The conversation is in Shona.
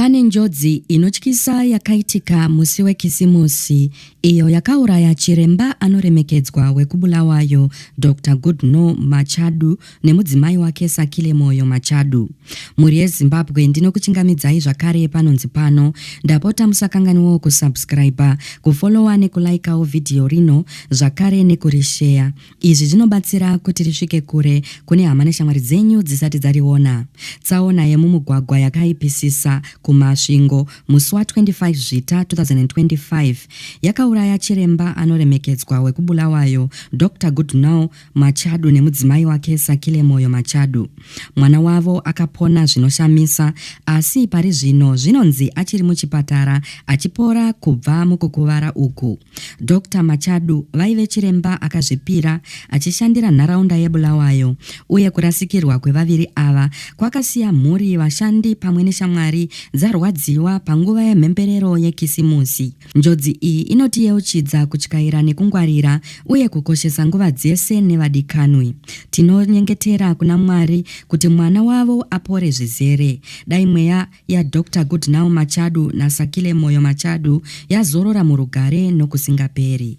Pane njodzi inotyisa yakaitika musi wekisimusi iyo yakauraya chiremba anoremekedzwa wekubulawayo Dr. Goodnow Machadu nemudzimai wake Sakile Moyo Machadu. Muri yeZimbabwe ndinokuchingamidzai zvakare panonzi pano. Ndapota musakanganiwawo kusubscribe, kufollowa nekulaikawo video rino zvakare nekurishare. Izvi zvinobatsira kuti risvike kure kune hama neshamwari dzenyu dzisati dzariona. Tsaona yemumugwagwa yakaipisisa kumasvingo musi wa25 Zvita 2025 yakauraya chiremba anoremekedzwa wekubulawayo Dr. Goodnow Machadu nemudzimai wake Sakile Moyo Machadu. Mwana wavo akapona zvinoshamisa, asi pari zvino zvinonzi achiri muchipatara achipora kubva mukukuvara uku. Dr. Machadu vaive chiremba akazvipira achishandira nharaunda yeBulawayo, uye kurasikirwa kwevaviri ava kwakasiya mhuri, vashandi pamwe neshamwari dzarwadziwa panguva yemhemberero yekisimusi. Njodzi iyi inotiyeuchidza kutyaira nekungwarira uye kukoshesa nguva dzese nevadikanwi. Tinonyengetera kuna Mwari kuti mwana wavo apore zvizere. Dai mweya yaDr. Goodnow Machadu naSakile Moyo Machadu yazorora murugare nokusingaperi.